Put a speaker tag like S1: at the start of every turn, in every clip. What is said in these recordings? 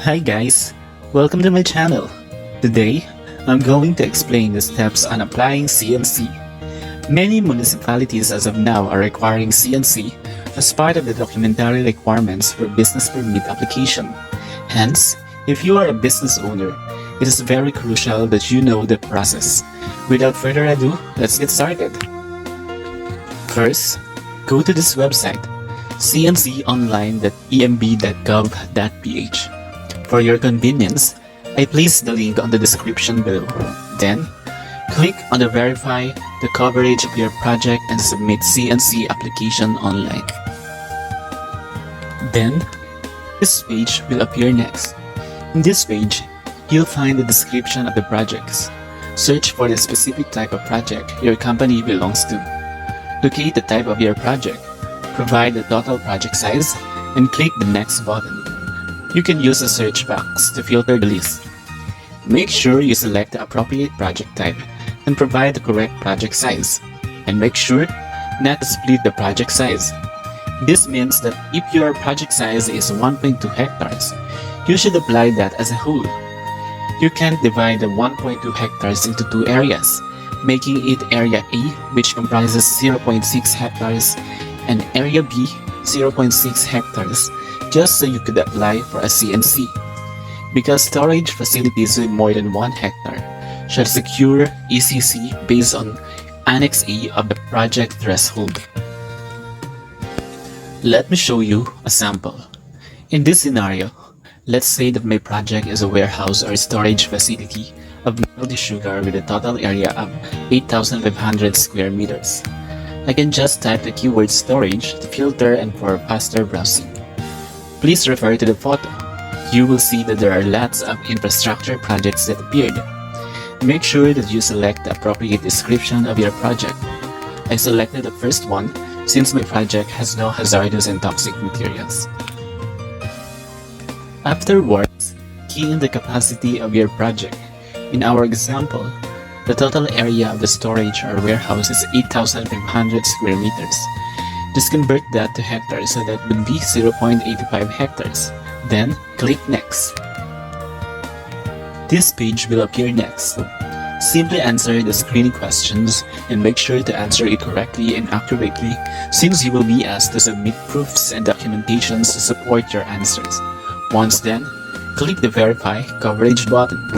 S1: Hi guys, welcome to my channel. Today, I'm going to explain the steps on applying CNC. Many municipalities as of now are requiring CNC as part of the documentary requirements for business permit application. Hence, if you are a business owner, it is very crucial that you know the process. Without further ado, let's get started. First, go to this website, cnconline.emb.gov.ph. For your convenience, I place the link on the description below. Then, click on the Verify the coverage of your project and submit CNC application online. Then, this page will appear next. In this page, you'll find the description of the projects. Search for the specific type of project your company belongs to. Locate the type of your project, provide the total project size, and click the Next button. You can use a search box to filter the list. Make sure you select the appropriate project type and provide the correct project size. And make sure not to split the project size. This means that if your project size is 1.2 hectares, you should apply that as a whole. You can divide the 1.2 hectares into two areas, making it Area A, which comprises 0.6 hectares, and Area B, 0.6 hectares, just so you could apply for a CNC. Because storage facilities with more than 1 hectare shall secure ECC based on Annex A of the project threshold. Let me show you a sample. In this scenario, let's say that my project is a warehouse or storage facility of melted sugar with a total area of 8,500 square meters. I can just type the keyword storage to filter and for faster browsing. Please refer to the photo. You will see that there are lots of infrastructure projects that appeared. Make sure that you select the appropriate description of your project. I selected the first one since my project has no hazardous and toxic materials. Afterwards, key in the capacity of your project. In our example, the total area of the storage or warehouse is 8,500 square meters. Just convert that to hectares, so that would be 0.85 hectares. Then, click Next. This page will appear next. Simply answer the screening questions and make sure to answer it correctly and accurately, since you will be asked to submit proofs and documentations to support your answers. Once done, click the Verify Coverage button.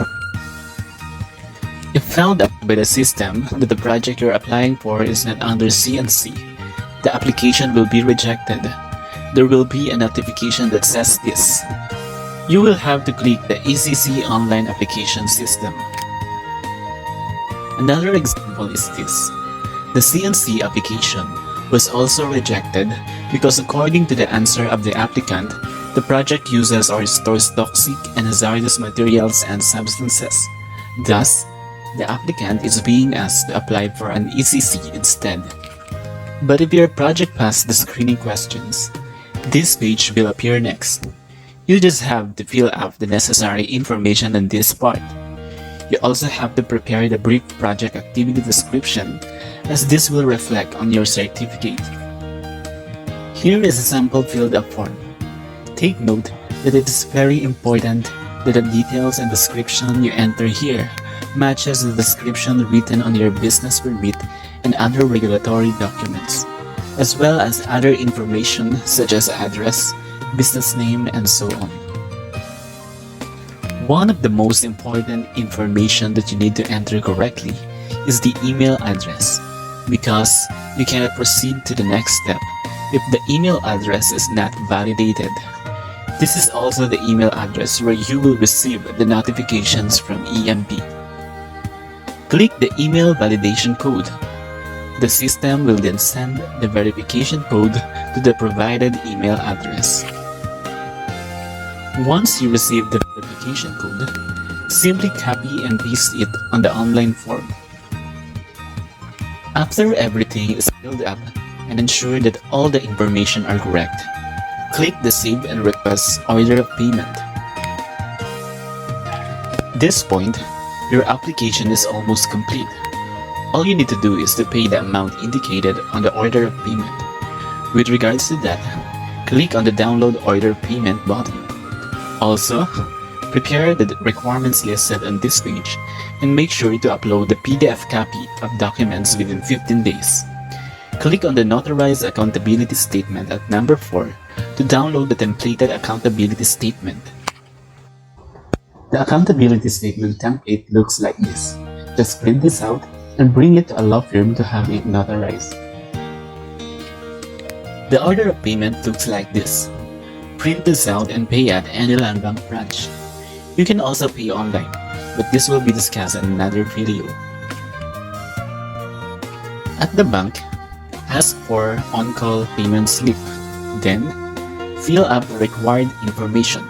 S1: If found out by the system that the project you're applying for is not under CNC, the application will be rejected. There will be a notification that says this. You will have to click the CNC Online application system. Another example is this. The CNC application was also rejected because according to the answer of the applicant, the project uses or stores toxic and hazardous materials and substances. Thus, the applicant is being asked to apply for an ECC instead. But if your project passed the screening questions, this page will appear next. You just have to fill out the necessary information on this part. You also have to prepare the brief project activity description, as this will reflect on your certificate. Here is a sample filled up form. Take note that it is very important that the details and description you enter here matches the description written on your business permit and other regulatory documents, as well as other information such as address, business name, and so on. One of the most important information that you need to enter correctly is the email address, because you cannot proceed to the next step if the email address is not validated. This is also the email address where you will receive the notifications from EMB. Click the email validation code. The system will then send the verification code to the provided email address. Once you receive the verification code, simply copy and paste it on the online form. After everything is filled up and ensure that all the information are correct, click the Save and Request Order of Payment. At this point, your application is almost complete. All you need to do is to pay the amount indicated on the order of payment. With regards to that, click on the Download Order Payment button. Also, prepare the requirements listed on this page and make sure to upload the PDF copy of documents within 15 days. Click on the Notarized Accountability Statement at number 4 to download the templated accountability statement. The accountability statement template looks like this. Just print this out and bring it to a law firm to have it notarized. The order of payment looks like this. Print this out and pay at any land bank branch. You can also pay online, but this will be discussed in another video. At the bank, ask for on-call payment slip. Then, fill up the required information.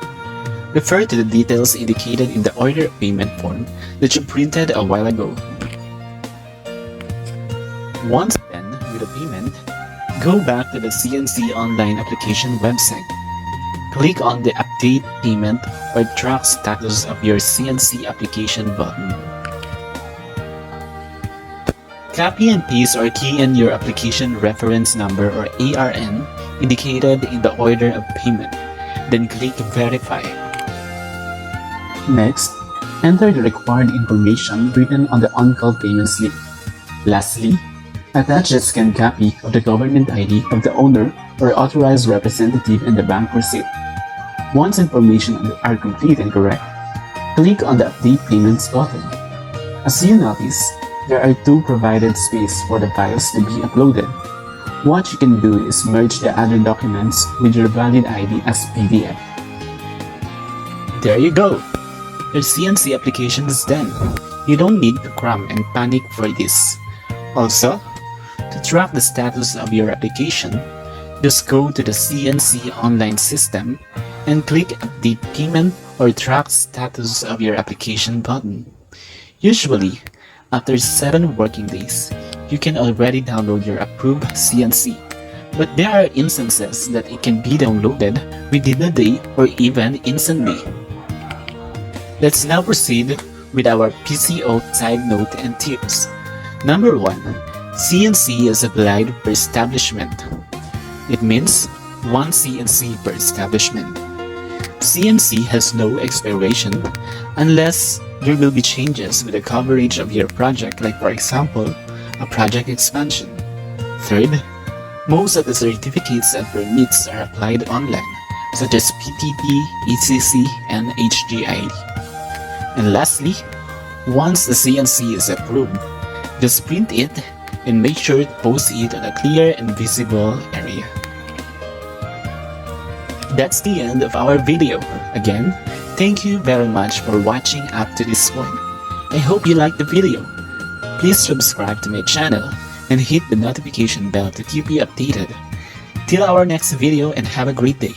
S1: Refer to the details indicated in the order of payment form that you printed a while ago. Once done with the payment, go back to the CNC Online application website. Click on the Update Payment or Track Status of your CNC application button. Copy and paste or key in your application reference number or ARN indicated in the order of payment, then click Verify. Next, enter the required information written on the on-call payment slip. Lastly, attach a scanned copy of the government ID of the owner or authorized representative in the bank receipt. Once information are complete and correct, click on the Update Payments button. As you notice, there are two provided spaces for the files to be uploaded. What you can do is merge the other documents with your valid ID as PDF. There you go! Your CNC application is done. You don't need to cram and panic for this. Also, to track the status of your application, just go to the CNC Online system and click Update Payment or Track Status of your application button. Usually, after 7 working days, you can already download your approved CNC, but there are instances that it can be downloaded within a day or even instantly. Let's now proceed with our PCO side note and tips. Number 1. CNC is applied per establishment. It means 1 CNC per establishment. CNC has no expiration unless there will be changes with the coverage of your project, like for example, a project expansion. Third, most of the certificates and permits are applied online, such as PTP, ECC, and HGID. And lastly, once the CNC is approved, just print it and make sure to post it on a clear and visible area. That's the end of our video. Again, thank you very much for watching up to this point. I hope you liked the video. Please subscribe to my channel and hit the notification bell to keep you updated. Till our next video, and have a great day.